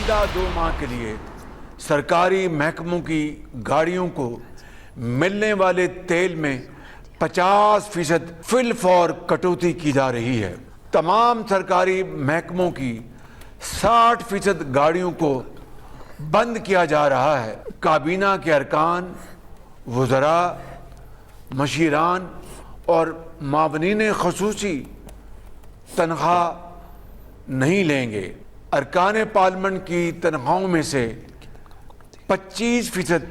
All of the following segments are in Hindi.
आइंदा 2 माह के लिए सरकारी महकमों की गाड़ियों को मिलने वाले तेल में 50% फिल फॉर कटौती की जा रही है। तमाम सरकारी महकमों की 60% गाड़ियों को बंद किया जा रहा है। काबीना के अरकान, वज़रा, मशीरान और मावनीन ख़ुसूसी तनख्वाह नहीं लेंगे। अरकान पार्लियामेंट की तनख्वाहों में से 25%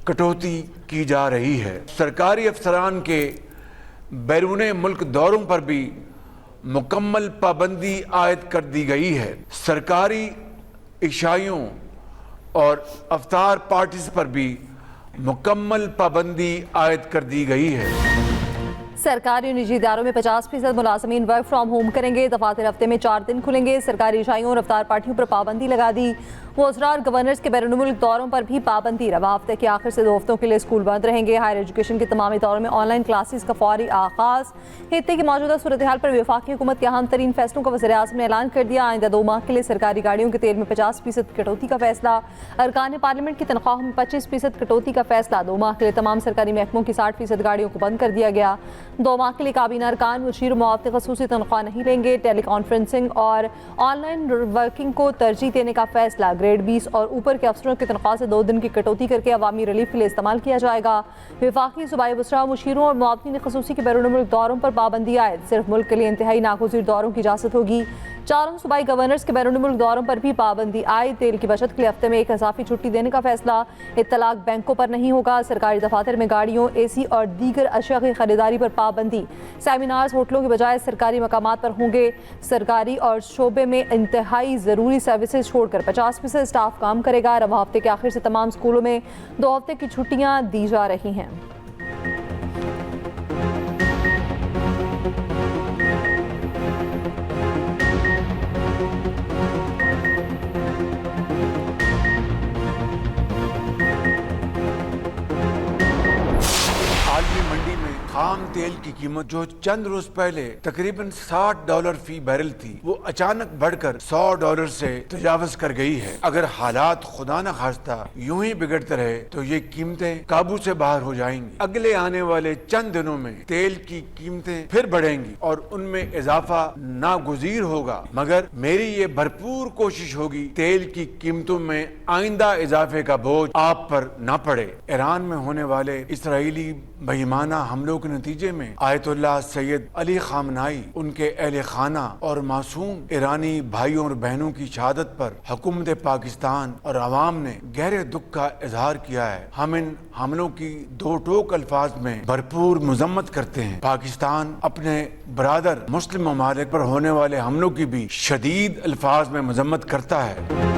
कटौती की जा रही है। सरकारी अफसरान के बैरून मुल्क दौरों पर भी मुकम्मल पाबंदी आयद कर दी गई है। सरकारी इशाइयों और अफ्तार पार्टीज पर भी मुकम्मल पाबंदी आयद कर दी गई है। सरकारी और निजी इदारों में 50% मुलाजमीन वर्क फ्राम होम करेंगे। दफातर हफ्ते में 4 दिन खुलेंगे। सरकारी इशाइयों और अफ्तार पार्टियों पर पाबंदी लगा दी। वज़रा और गवर्नर्स के बैरून मुल्क दौरों पर भी पाबंदी। रवा हफ्ते के आखिर से 2 हफ्तों के लिए स्कूल बंद रहेंगे। हायर एजुकेशन के तमाम इदारों में ऑनलाइन क्लासेस का फौरी आगाज। खित्ते की मौजूदा सूरत हाल पर वफाकी हुकूमत के अहम तरीन फैसलों का वज़ीर-ए-आज़म ने ऐलान कर दिया। आइंदा 2 माह के लिए सरकारी गाड़ियों के तेल में 50% कटौती का फैसला। अरकान पार्लियामेंट की तनख्वाहों में 25% कटौती का फैसला। 2 माह के लिए तमाम सरकारी महकमों की 60% गाड़ियों को बंद कर दिया गया। 2 माह के लिए काबीना अरकान मुशीर मुआवते ख़ुसूसी तनख्वाह नहीं लेंगे। टेली कॉन्फ्रेंसिंग और ऑनलाइन वर्किंग को तरजीह देने का फैसला। ग्रेड 20 और ऊपर के अफसरों की तनख्वाह से 2 दिन की कटौती करके अवामी रिलीफ के लिए इस्तेमाल किया जाएगा। वफाकी सूबाई वज़रा, मुशीरों और मुआवतीन ख़ुसूसी के बैरून मुल्क दौरों पर पाबंदी आयद। सिर्फ मुल्क के लिए इंतहाई नागुज़ीर दौरों की इजाज़त होगी। 4 सूबाई गवर्नर्स के बैरून मुल्क दौरों पर भी पाबंदी आयद। तेल की बचत के लिए हफ्ते में 1 इजाफी छुट्टी देने का फैसला। इत्तलाक बैंकों पर नहीं होगा। सरकारी दफातर में गाड़ियों, AC और दीगर अशिया की खरीदारी पर पाबंदी। सेमिनार्स होटलों के बजाय सरकारी मकामात पर होंगे। सरकारी और शोबे में इंतहाई ज़रूरी सर्विसेज छोड़कर 50% स्टाफ काम करेगा। रवा हफ्ते के आखिर से तमाम स्कूलों में 2 हफ्ते की छुट्टियां दी जा रही हैं। मंडी में खाम तेल की कीमत जो चंद रोज पहले तकरीबन $60 फी बैरल थी, वो अचानक बढ़कर $100 से तजावज कर गई है। अगर हालात खुदा न खास्ता यूं ही बिगड़ते रहे तो ये कीमतें काबू से बाहर हो जाएंगी। अगले आने वाले चंद दिनों में तेल की कीमतें फिर बढ़ेंगी और उनमें इजाफा नागुज़ीर होगा, मगर मेरी ये भरपूर कोशिश होगी तेल की कीमतों में आइंदा इजाफे का बोझ आप पर न पड़े। ईरान में होने वाले इसराइली बेईमाना हमलों के नतीजे में आयतुल्लाह सैयद अली खामनाई, उनके अहले खाना और मासूम ईरानी भाइयों और बहनों की शहादत पर हुकूमत पाकिस्तान और अवाम ने गहरे दुख का इजहार किया है। हम इन हमलों की 2 टोक अल्फाज में भरपूर मजम्मत करते हैं। पाकिस्तान अपने बरादर मुस्लिम ममालिक पर होने वाले हमलों की भी शदीद अल्फाज में मजम्मत करता है।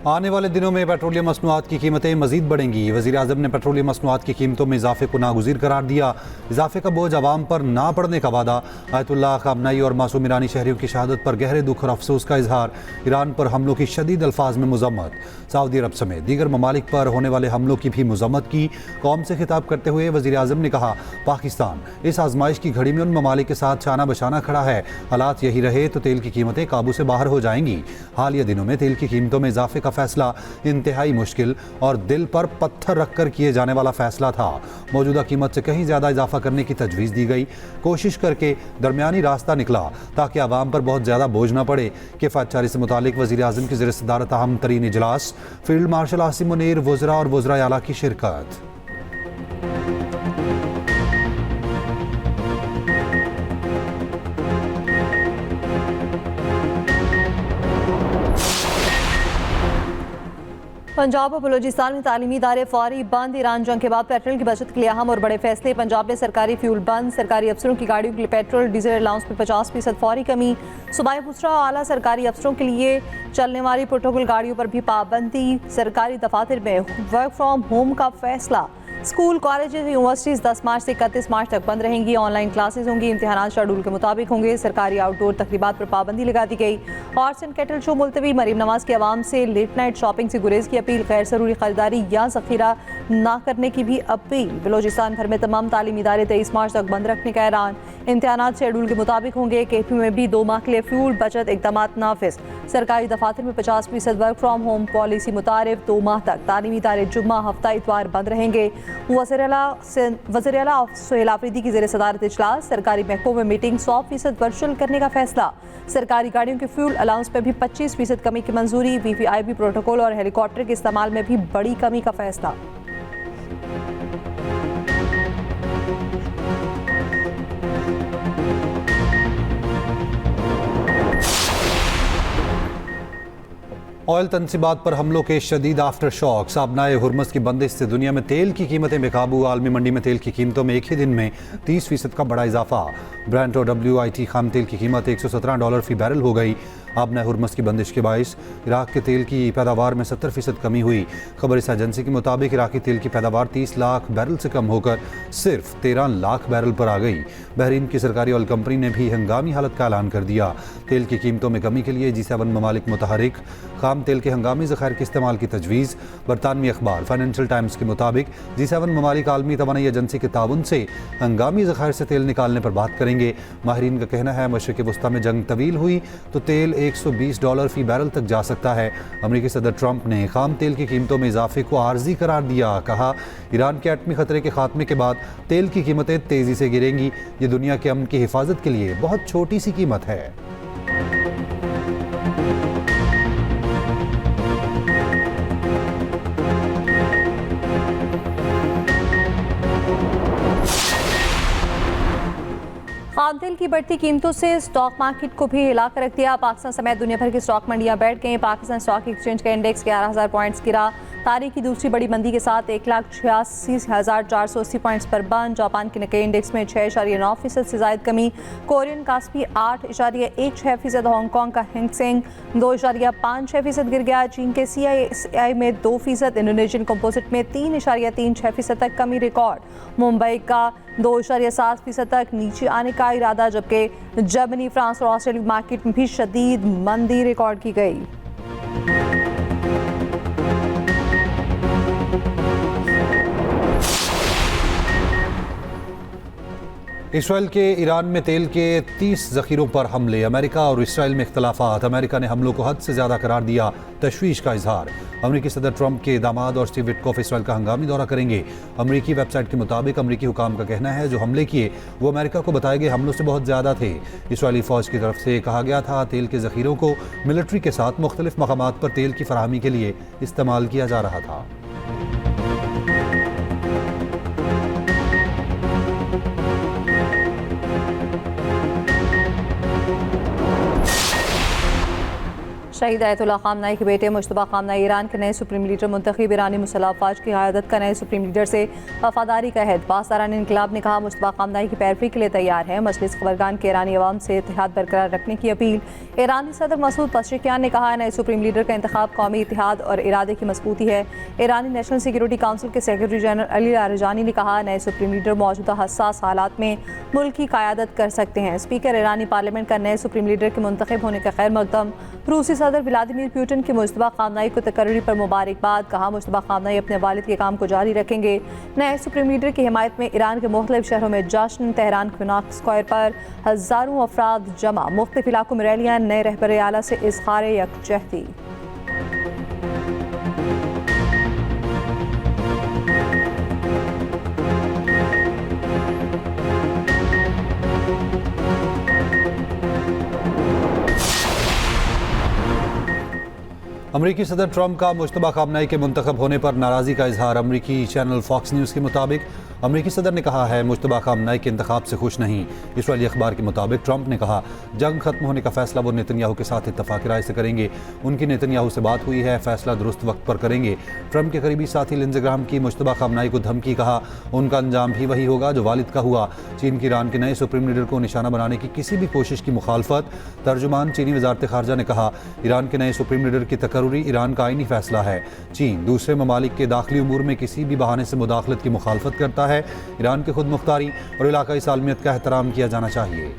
आने वाले दिनों में पेट्रोलियम मसनूआत की कीमतें मजीद बढ़ेंगी। वज़ीर-ए-आज़म ने पेट्रोलियम मसनूआत की कीमतों में इजाफे को नागुज़ीर करार दिया। इजाफे का बोझ आवाम पर ना पड़ने का वादा। आयतुल्लाह खामनाई और मासूम ईरानी शहरियों की शहादत पर गहरे दुख और अफसोस का इजहार। ईरान पर हमलों की शदीद अल्फाज में मजम्मत। सऊदी अरब समेत दीगर ममालिक पर होने वाले हमलों की भी मजम्मत की। कौम से खिताब करते हुए वज़ीर-ए-आज़म ने कहा, पाकिस्तान इस आजमाइश की घड़ी में उन ममालिक के साथ शाना बशाना खड़ा है। हालात यही रहे तो तेल की कीमतें काबू से बाहर हो जाएंगी। हालिया दिनों में तेल की कीमतों में इजाफे का फैसला इंतहाई मुश्किल और दिल पर पत्थर रखकर किए जाने वाला फैसला था। मौजूदा कीमत से कहीं ज्यादा इजाफा करने की तजवीज़ दी गई। कोशिश करके दरमियानी रास्ता निकला ताकि आवाम पर बहुत ज्यादा बोझ न पड़े। किफ़ायतचारी से मुतालिक वज़ीर-ए-आज़म की ज़ेर सदारत अहम तरीन इजलास। फील्ड मार्शल आसिम मुनीर, वज़रा और वज़रा आला की शिरकत। पंजाब और बलूचिस्तान में तालीमी इदारे फौरी बंद। ईरान जंग के बाद पेट्रोल की बचत के लिए अहम और बड़े फैसले। पंजाब में सरकारी फ्यूल बंद। सरकारी अफसरों की गाड़ियों के लिए पेट्रोल डीजल अलाउंस में 50% फौरी कमी। सूबाई वज़रा आला सरकारी अफसरों के लिए चलने वाली प्रोटोकॉल गाड़ियों पर भी पाबंदी। सरकारी दफातर में वर्क फ्राम होम का फैसला। स्कूल, कॉलेजेस, यूनिवर्सिटीज़ 10 मार्च से 31 मार्च तक बंद रहेंगी। ऑनलाइन क्लासेस होंगी। इम्तिहानात शेड्यूल के मुताबिक होंगे। सरकारी आउटडोर तकरीबात पर पाबंदी लगा दी गई। हॉर्स एंड कैटल शो मुलतवी। मरीम नवाज की आवाम से लेट नाइट शॉपिंग से गुरेज की अपील। गैर ज़रूरी खरीदारी या ज़ख़ीरा ना करने की भी अपील। बलूचिस्तान भर में तमाम तालीमी इदारे 23 मार्च तक बंद रखने का ऐलान। इम्तिहानात शेड्यूल के मुताबिक होंगे। KP में भी 2 माह के लिए फ्यूल बचत इक़दामात नाफिज। सरकारी दफातर में 50% वर्क फ्राम होम पॉलिसी मुतारिफ 2 माह तक तालीमी इदारे जुम्मा हफ्ता इतवार बंद रहेंगे। वज़ीर आला सुहेल आफरीदी की ज़ेर सदारत इजलास। सरकारी महकमों में मीटिंग 100% वर्चुअल करने का फैसला। सरकारी गाड़ियों के फ्यूल अलाउंस पर भी 25% कमी की मंजूरी। VVIP प्रोटोकॉल और हेलीकॉप्टर के इस्तेमाल में भी बड़ी कमी का फैसला। ऑयल तनसीबात पर हमलों के शदीद आफ्टर शॉक। साबनाए हुर्मस की बंदिश से दुनिया में तेल की कीमतें बेकाबू। आलमी मंडी में तेल की कीमतों में एक ही दिन में 30% का बड़ा इजाफा। ब्रेंट और WTI खाम तेल की कीमत $117 फी बैरल हो गई। आबना हुर्मस की बंदिश के बाइस इराक के तेल की पैदावार में 70% कमी हुई। खबर इस एजेंसी के मुताबिक इराकी तेल की पैदावार 30 लाख बैरल से कम होकर सिर्फ 13 लाख बैरल पर आ गई। बहरीन की सरकारी ऑयल कंपनी ने भी हंगामी हालत का ऐलान कर दिया। तेल की कीमतों में कमी के लिए G7 ममालिक मुतहरिक। खाम तेल के हंगामी ज़खायर के इस्तेमाल की तजवीज़। बरतानवी अखबार फाइनेंशियल टाइम्स के मुताबिक G7 ममालिक आलमी तवानाई एजेंसी के ताउन से हंगामी ज़खायर से तेल निकालने पर बात करेंगे। माहिरीन का कहना है मशरिक़ वस्ता में जंग तवील हुई तो तेल $120 फी बैरल तक जा सकता है। अमरीकी सदर ट्रंप ने खाम तेल की कीमतों में इजाफे को आर्जी करार दिया। कहा ईरान के एटमी खतरे के खात्मे के बाद तेल की कीमतें तेज़ी से गिरेंगी। ये दुनिया के अमन की हिफाजत के लिए बहुत छोटी सी कीमत है। खाम तेल की बढ़ती कीमतों से स्टॉक मार्केट को भी हिला कर रख दिया। पाकिस्तान समेत दुनिया भर की स्टॉक मंडियां बैठ गईं। पाकिस्तान स्टॉक एक्सचेंज का इंडेक्स 11,000 पॉइंट्स गिरा। तारीख की दूसरी बड़ी मंदी के साथ 1,86,480 पॉइंट्स पर बंद। जापान के निक्केई इंडेक्स में 6.9% से ज़ायद कमी। कोरियन कास्पी 8.16%। हांगकांग का हैंग सेंग 2.56% गिर गया। चीन के CSI में 2%। इंडोनेशियन कंपोजिट में 3.36% तक कमी रिकॉर्ड। मुंबई का 2.7% तक नीचे आने का इरादा, जबकि जर्मनी, फ्रांस और ऑस्ट्रेलिया मार्केट में भी शदीद मंदी रिकॉर्ड की गई। इसराइल के ईरान में तेल के 30 ज़ख़ीरों पर हमले। अमेरिका और इसराइल में इख्तलाफात। अमेरिका ने हमलों को हद से ज़्यादा करार दिया। तशवीश का इजहार। अमरीकी सदर ट्रंप के दामाद और स्टीव विटकॉफ इसराइल का हंगामी दौरा करेंगे। अमरीकी वेबसाइट के मुताबिक अमरीकी हुकाम का कहना है जो हमले किए वो अमेरिका को बताए गए हमलों से बहुत ज़्यादा थे। इसराइली फ़ौज की तरफ से कहा गया था तेल के ज़ख़ीरों को मिलिट्री के साथ मुख्तलिफ मकामात पर तेल की फराहमी के लिए इस्तेमाल किया जा रहा था। शहीद आयतुल्लाह खामनाई के बेटे मुश्तबा खामनाई ईरान के नए सुप्रीम लीडर मुंतखब। ईरानी मुसल्लह अफवाज की क़यादत का नए सुप्रीम लीडर से वफादारी का अहद। पासदारान इंकलाब ने कहा मुश्तबा खामनाई की पैरवी के लिए तैयार है। मजलिस खबरगान के ईरानी अवाम से इत्तेहाद बरकरार रखने की अपील। ईरानी सदर मसूद पज़ेश्कियान ने कहा नए सुप्रीम लीडर का इंतखाब कौमी इत्तेहाद और इरादे की मजबूती है। ईरानी नेशनल सिक्योरिटी काउंसिल के सेक्रेटरी जनरल अली लारिजानी ने कहा नए सुप्रीम लीडर मौजूदा हसास हालात में मुल्क की क़यादत कर सकते हैं। स्पीकर ईरानी पार्लियामेंट का नए सुप्रीम लीडर के मुंतखब होने का खैर मकदम। रूसी सदर व्लादिमीर पुतिन की मुश्तबा खामनाई को तकर्री पर मुबारकबाद। कहा मुश्तबा खामनाई अपने वालिद के काम को जारी रखेंगे। नए सुप्रीम लीडर की हिमायत में ईरान के मुख्तलिफ शहरों में जश्न। तेहरान क्विनाक स्क्वायर पर हज़ारों अफराद जमा। मुख्तलिफ इलाकों में रैलियां। नए रहबर आला से इज़हार यकजहती। अमरीकी सदर ट्रंप का मुश्तबा खामनाई के मुंतखब होने पर नाराज़गी का इजहार। अमरीकी चैनल फॉक्स न्यूज़ के मुताबिक अमरीकी सदर ने कहा है मुश्तबा खामनाई के इंतखाब से खुश नहीं। इसराइली अखबार के मुताबिक ट्रंप ने कहा जंग खत्म होने का फैसला वो नेतन्याहू के साथ इत्तफाक राय से करेंगे। उनकी नेतन्याहू से बात हुई है, फैसला दुरुस्त वक्त पर करेंगे। ट्रंप के करीबी साथी लिंडसे ग्राहम की मुश्तबा खामनाई को धमकी। कहा उनका अंजाम भी वही होगा जो वालिद का हुआ। चीन की ईरान के नए सुप्रीम लीडर को निशाना बनाने की किसी भी कोशिश की मुखालफत। तर्जुमान चीनी वजारत खारजा ने कहा ईरान के नए सुप्रीम लीडर की तकर्री ईरान का आईनी फैसला है। चीन दूसरे ममालिक के दाखिली उमूर में किसी भी बहाने से मुदाखलत की मुखालफत करता है। ईरान खुद मुख्तारी और इलाकाई सालमियत का एहतराम किया जाना चाहिए।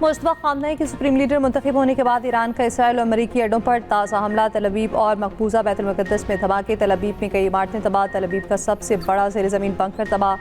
मुस्तफा खामनेई के सुप्रीम लीडर मुंतखब होने के बाद ईरान का इसराइल और अमरीकी अड्डों पर ताज़ा हमला। तल अवीव और मकबूजा बैतुल मुक़द्दस में धमाके। तल अवीव में कई इमारतें तबाह। तल अवीव का सबसे बड़ा ज़ेर ज़मीन बंकर तबाह।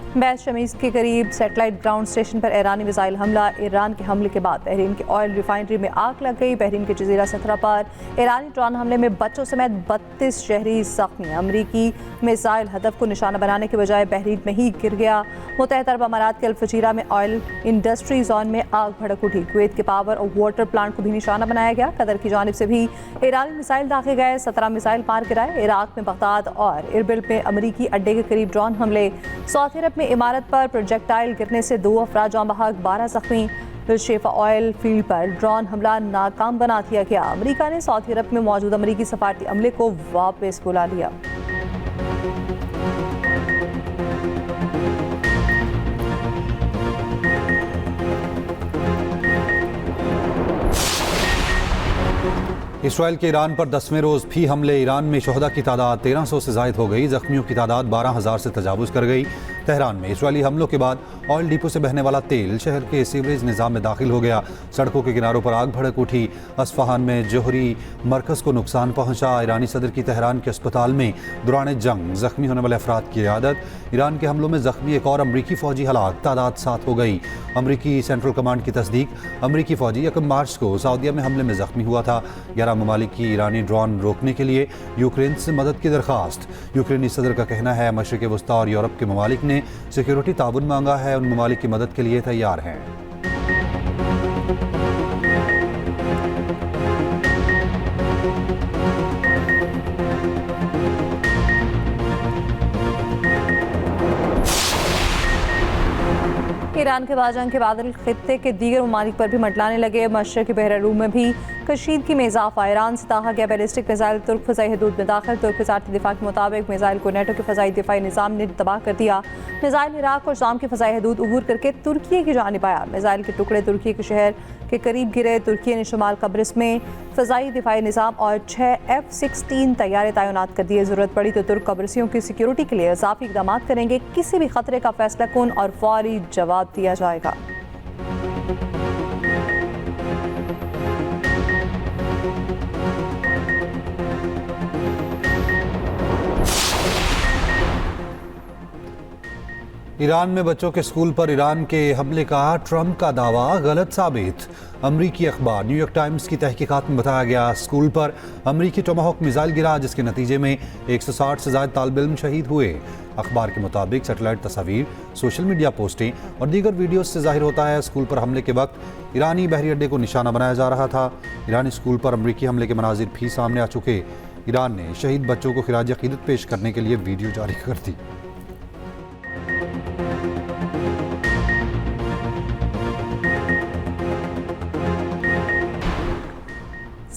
बैत शमीस के करीब सेटेलाइट ग्राउंड स्टेशन पर ईरानी मिसाइल हमला। ईरान के हमले के बाद बहरीन के ऑयल रिफाइनरी में आग लग गई। बहरीन के जजीरा सथरा पर ईरानी ड्रोन हमले में बच्चों समेत 32 शहरी जख्मी। अमरीकी मिसाइल हदफ को निशाना बनाने के बजाय बहरीन में ही गिर गया। मुत्तहिदा अरब अमारात के अल-फजीरा में ऑयल इंडस्ट्री जोन में आग भड़क उठी। कुवैत के पावर और वाटर प्लांट को भी निशाना बनाया गया। कतर की जानिब से भी ईरानी मिसाइल दागे गए। 17 मिसाइल मार गिराए। इराक में बगदाद और इरबिल में अमरीकी अड्डे के करीब ड्रोन हमले। सऊदी अरब में इमारत पर प्रोजेक्टाइल गिरने से 2 अफराद जाँ बहक, 12 जख्मी। शेफा ऑयल फील्ड पर ड्रोन हमला नाकाम बना दिया गया। अमरीका ने सऊदी अरब में मौजूद अमरीकी सफारती अमले को वापस बुला लिया। इसराइल के ईरान पर 10वें रोज़ भी हमले। ईरान में शहदा की तादाद 1300 से ज़ायद हो गई। ज़ख्मियों की तादाद 12,000 से तजावुज़ कर गई। तेहरान में इसराइली हमलों के बाद ऑयल डिपो से बहने वाला तेल शहर के सीवरेज निज़ाम में दाखिल हो गया। सड़कों के किनारों पर आग भड़क उठी। अस्फहान में जोहरी मरकज़ को नुकसान पहुंचा। ईरानी सदर की तेहरान के अस्पताल में दौरान जंग ज़ख्मी होने वाले अफराद की इयादत। ईरान के हमलों में ज़ख्मी एक और अमरीकी फ़ौजी हलाक, तादाद 7 हो गई। अमरीकी सेंट्रल कमांड की तस्दीक, अमरीकी फ़ौजी 1 मार्च को सऊदीया में हमले में ज़ख्मी हुआ था। 11 ममालिक की ईरानी ड्रोन रोकने के लिए यूक्रेन से मदद की दरख्वास्त। यूक्रेनी सदर का कहना है मशरिक़ वस्ता और यूरोप के ममालिक ने सिक्योरिटी ताउन मांगा है। उन ममालिक की मदद के लिए तैयार हैं। ईरान के बाजंग के बादल खित्ते के दीगर ममालिक पर भी मंडलाने लगे। मशरक़ी बहर रूम में भी कशीदगी में इजाफा। ईरान से दागा गया बैलिस्टिक मिसाइल तुर्क फ़ज़ाई हदूद में दाखिल। तुर्क वज़ारत दिफ़ा के मुताबिक मिसाइल को नेटो के फ़ज़ाई दिफ़ाई निज़ाम ने तबाह कर दिया। मिसाइल इराक और शाम की फ़ज़ाई हदूद अबूर करके तुर्की की जानिब आया। मिसाइल के टुकड़े तुर्की के शहर के करीब गिरे। तुर्की ने शुमाल कब्रिस में फ़ज़ाई दिफ़ाई निज़ाम और 6 F-16 तैयारे तैनात कर दिए। ज़रूरत पड़ी तो तुर्क कब्रिसियों की सिक्योरिटी के लिए इजाफी इक़दाम करेंगे। किसी भी खतरे का फैसला कौन और फौरी जवाब दिया जाएगा। ईरान में बच्चों के स्कूल पर ईरान के हमले का ट्रंप का दावा गलत साबित। अमरीकी अखबार न्यूयॉर्क टाइम्स की तहकीकात में बताया गया स्कूल पर अमरीकी टोमाहोक मिसाइल गिरा, जिसके नतीजे में 160 से ज़ायद तालिब इल्म शहीद हुए। अखबार के मुताबिक सेटेलाइट तस्वीर, सोशल मीडिया पोस्टें और दीगर वीडियो से जाहिर होता है स्कूल पर हमले के वक्त ईरानी बहरी अड्डे को निशाना बनाया जा रहा था। ईरानी स्कूल पर अमरीकी हमले के मनाजिर भी सामने आ चुके। ईरान ने शहीद बच्चों को खिराज अकीदत पेश करने के लिए वीडियो जारी कर दी।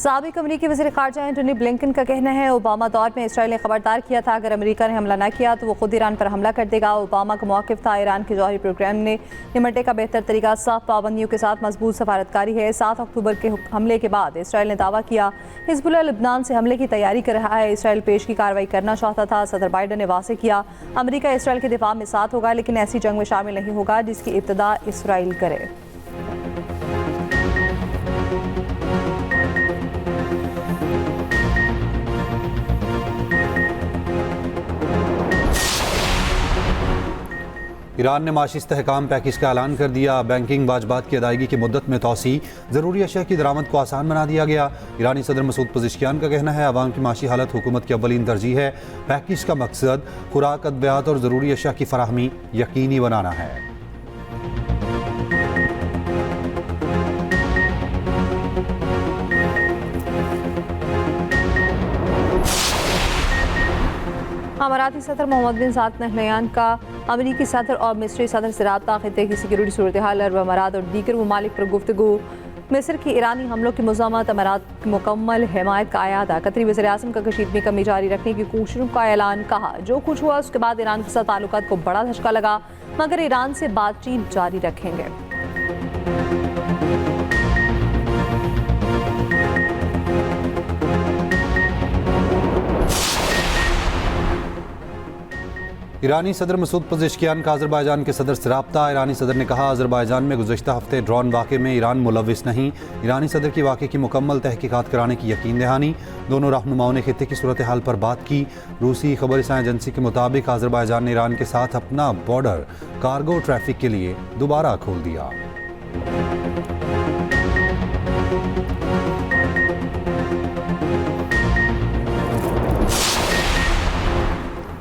साबिक अमरीकी वज़ीर ख़ारजा एंटनी ब्लिंकन का कहना है ओबामा दौर में इसराइल ने खबरदार किया था अगर अमेरिका ने हमला न किया तो वो खुद ईरान पर हमला कर देगा। ओबामा का मौक़िफ़ था ईरान के जौहरी प्रोग्राम ने निमटने का बेहतर तरीका सख्त पाबंदियों के साथ मजबूत सफारतकारी है। 7 अक्टूबर के हमले के बाद इसराइल ने दावा किया हिज़्बुल्लाह लबनान से हमले की तैयारी कर रहा है। इसराइल पेश की कार्रवाई करना चाहता था। सदर बाइडन ने वाज़ेह किया अमरीका इसराइल के दिफा में साथ होगा, लेकिन ऐसी जंग में शामिल नहीं होगा जिसकी इब्तिदा इसराइल करे। ईरान ने माशी इस्तेहकाम पैकेज का ऐलान कर दिया। बैंकिंग वाजबात की अदायगी की मुद्दत में तोसी, ज़रूरी अशिया की दरामद को आसान बना दिया गया। ईरानी सदर मसूद पज़ेश्कियान का कहना है अवाम की माशी हालत हुकूमत की अव्वलीन तरजीह है। पैकेज का मकसद खुराक, अद्वियात और ज़रूरी अशिया की फराहमी यकीनी बनाना है। अमाराती सदर मोहम्मद बिन साद नहयान का अमरीकी सदर और मिस्री सदर से रब्ता, खित्ते की सिक्योरिटी सूरत हाल, अरब अमारात और दीगर ममालिक पर गुफ्तगू। मिस्र की ईरानी हमलों की मज़ामत, अमारात की मुकम्मल हिमायत का आयादा। कतरी वज़ीर आज़म का कशीद में कमी जारी रखने की कोशिशों का ऐलान। कहा जो कुछ हुआ उसके बाद ईरान के साथ ताल्लुकात को बड़ा धचका लगा, मगर ईरान से बातचीत जारी रखेंगे। ईरानी सदर मसूद पज़ेश्कियान का अज़रबाईजान के सदर से रब्ता। ईरानी सदर ने कहा, अज़रबाईजान में गुज़श्ता हफ्ते ड्रोन वाक़े में ईरान मुलविस नहीं। ईरानी सदर की वाक़े की मुकम्मल तहकीकात कराने की यकीन दहानी। दोनों रहनुमाओं ने खित्ते की सूरत हाल पर बात की। रूसी खबरसां एजेंसी के मुताबिक अज़रबाईजान ने ईरान के साथ अपना बॉर्डर कार्गो ट्रैफिक के लिए दोबारा खोल दिया।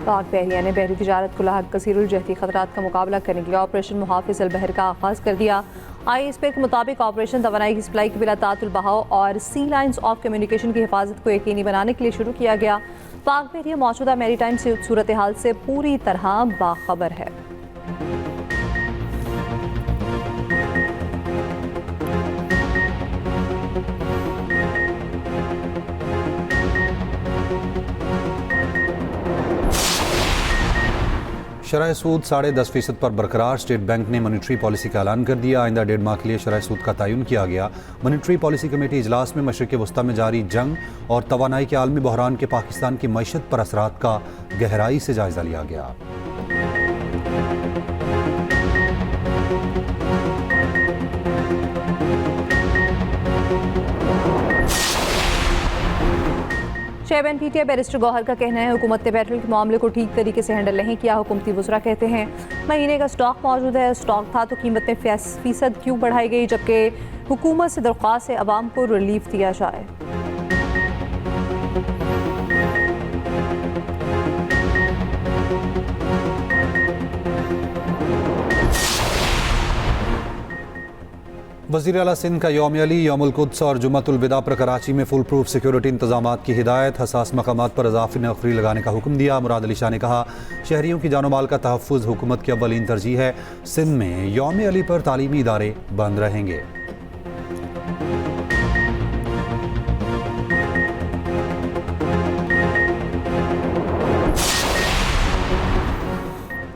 पाक बहरिया ने बहरी तिजारत को लाहक कसीरुल जहती खतरात का मुकाबला करने के लिए ऑपरेशन मुहाफिज अल बहर का आगाज़ कर दिया। ISP के मुताबिक ऑपरेशन तवानाई की सप्लाई के बिला तातुल बहाव और सी लाइन्स ऑफ कम्युनिकेशन की हिफाजत को यकीनी बनाने के लिए शुरू किया गया। पाक बहरिया मौजूदा मैरीटाइम सूरत हाल से पूरी तरह बाखबर है। शरह सूद 10.5% पर बरकरार। स्टेट बैंक ने मॉनिटरी पॉलिसी का ऐलान कर दिया। आइंदा 1.5 माह के लिए शरह सूद का तयन किया गया। मॉनिटरी पॉलिसी कमेटी इजलास में मशरिक़ वस्ता में जारी जंग और तवानाई के आलमी बहरान के पाकिस्तान की मईशत पर असरात का गहराई से जायजा लिया गया। चेयरमैन PTI बैरिस्टर गौहर का कहना है, हुकूमत ने पेट्रोल के मामले को ठीक तरीके से हैंडल नहीं किया। हुकूमती वज़रा कहते हैं, महीने का स्टॉक मौजूद है, स्टॉक था तो कीमत में फीसद क्यों बढ़ाई गई, जबकि हुकूमत से दरख्वास्त है अवाम को रिलीफ दिया जाए। वज़ीर आला सिंध का यौम अली, यौमुल कुद्स और जुम्मतुल विदा पर कराची में फुल प्रूफ सिक्योरिटी इंतजामात की हिदायत। हसास मकामात पर इजाफी नफरी लगाने का हुक्म दिया। मुराद अली शाह ने कहा, शहरियों की जानो माल का तहफ़्फ़ुज़ हुकूमत की अव्वलीन तरजीह है। सिंध में यौम अली पर तालीमी इदारे बंद रहेंगे।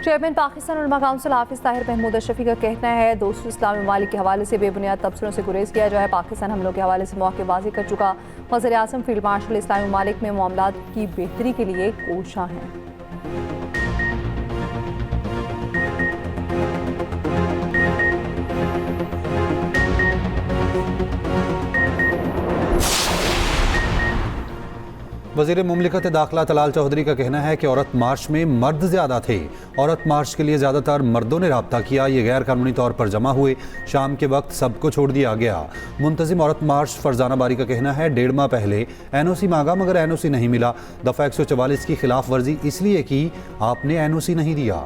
चेयरमैन पाकिस्तान उलमा काउंसिल हाफिज ताहिर महमूद अशरफी का कहना है, दोस्तों इस्लामी ममालिक के हवाले से बेबुनियाद तबसरों से गुरेज किया जाए। पाकिस्तान हमलों के हवाले से मौके वाज़ेह कर चुका। वज़ीर आज़म फील्ड मार्शल इस्लामी ममालिक में मामलात की बेहतरी के लिए कोशां हैं। वज़ीर मुमलिकत दाखिला तलाल चौधरी का कहना है कि औरत मार्च में मर्द ज़्यादा थे। औरत मार्च के लिए ज़्यादातर मर्दों ने रब्ता किया। ये गैर कानूनी तौर पर जमा हुए। शाम के वक्त सबको छोड़ दिया गया। मुंतज़िम औरत मार्च फरजाना बारी का कहना है, 1.5 माह पहले NOC मांगा मगर NOC नहीं मिला। दफ़ा 144 की खिलाफ वर्जी इसलिए की आपने NOC नहीं दिया।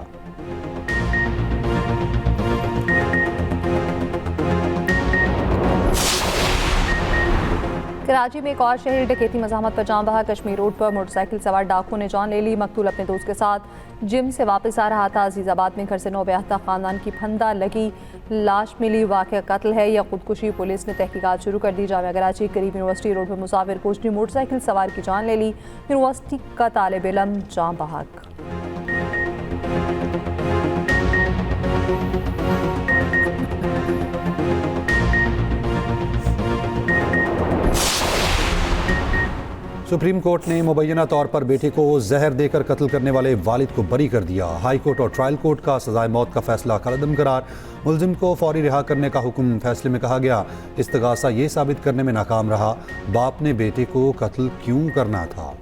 कराची में एक और शहरी डकैती मज़ाहमत पर जाम बहा। कश्मीर रोड पर मोटरसाइकिल सवार डाकुओं ने जान ले ली। मकतूल अपने दोस्त के साथ जिम से वापस आ रहा था। अजीज़ाबाद में घर से नौब्याहता खानदान की फंदा लगी लाश मिली। वाक़या कत्ल है या खुदकुशी, पुलिस ने तहकीकात शुरू कर दी। जामिया कराची करीब यूनिवर्सिटी रोड पर मुसाफिर कोच ने मोटरसाइकिल सवार की जान ले ली। यूनिवर्सिटी का तालिब इल्म जाम बहक। सुप्रीम कोर्ट ने मुबैना तौर पर बेटे को जहर देकर कत्ल करने वाले वालिद को बरी कर दिया। हाई कोर्ट और ट्रायल कोर्ट का सजाए मौत का फैसला कलअदम करार। मुलजिम को फौरी रिहा करने का हुक्म। फैसले में कहा गया, इस्तगासा ये साबित करने में नाकाम रहा बाप ने बेटे को कत्ल क्यों करना था।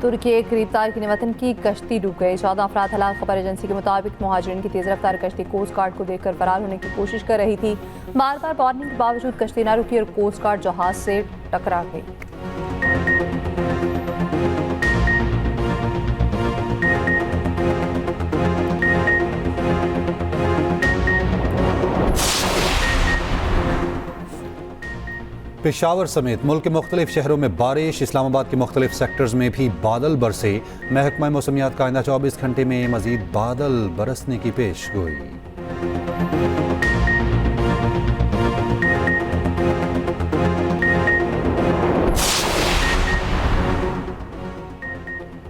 तुर्की एक गिरफ्तार की वतन की कश्ती डूब गई। 14 अफराद हलाक। खबर एजेंसी के मुताबिक मुहाजिरीन की तेज रफ्तार कश्ती कोस्ट गार्ड को देखकर फरार होने की कोशिश कर रही थी। बार बार वार्निंग के बावजूद कश्ती न रुकी और कोस्ट गार्ड जहाज से टकरा गई। पेशावर समेत मुल्क के मुख्तलिफ शहरों में बारिश। इस्लामाबाद के मुख्तलिफ सेक्टर्स में भी बादल बरसे। महकमा मौसमियात का आइंदा 24 घंटे में मजीद बादल बरसने की पेश गोई।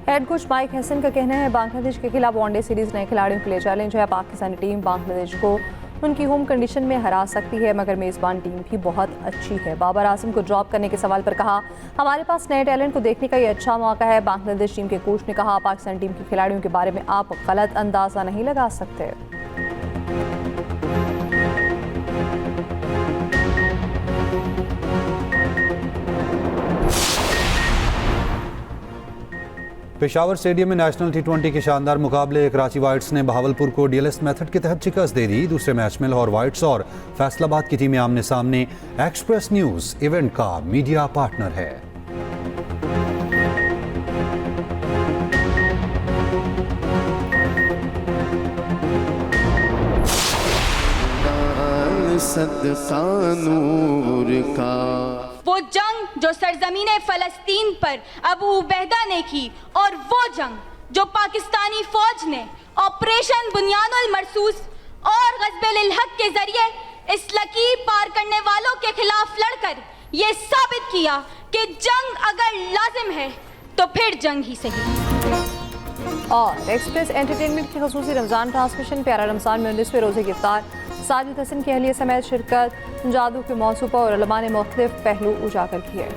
हेड कोच माइक हसन का कहना है, बांग्लादेश के खिलाफ वनडे सीरीज नए खिलाड़ियों के लिए चैलेंज है। पाकिस्तानी टीम बांग्लादेश को उनकी होम कंडीशन में हरा सकती है, मगर मेज़बान टीम भी बहुत अच्छी है। बाबर आजम को ड्रॉप करने के सवाल पर कहा, हमारे पास नए टैलेंट को देखने का ये अच्छा मौका है। बांग्लादेश टीम के कोच ने कहा, पाकिस्तान टीम के खिलाड़ियों के बारे में आप गलत अंदाजा नहीं लगा सकते। पेशावर स्टेडियम में नेशनल T20 के शानदार मुकाबले कराची वाइट्स ने बहावलपुर को डीएलएस मेथड के तहत शिकस्त दे दी। दूसरे मैच में लाहौर वाइट्स और फैसलाबाद की टीमें आमने सामने। एक्सप्रेस न्यूज इवेंट का मीडिया पार्टनर है। सदका नूर का वो जंग जो सरजमीने फलस्तीन पर अबू उबैदा ने की, और वो जंग जो पाकिस्तानी फौज ने ऑपरेशन बुनियानुल मरसूस और गज़बे हक के जरिए इस लकीर पार करने वालों के खिलाफ लड़कर ये साबित किया कि जंग अगर लाजिम है तो फिर जंग ही सही। और एक्सप्रेस एंटरटेनमेंट की खसूसी रमज़ान ट्रांसमिशन प्यारा रमज़ान में 19वें रोज़े की इफ्तार, साजिद हसन की अहलिया समेत शिरकत, जादू के मौसूफा और उलमा ने मुख्तलिफ पहलू उजागर किए।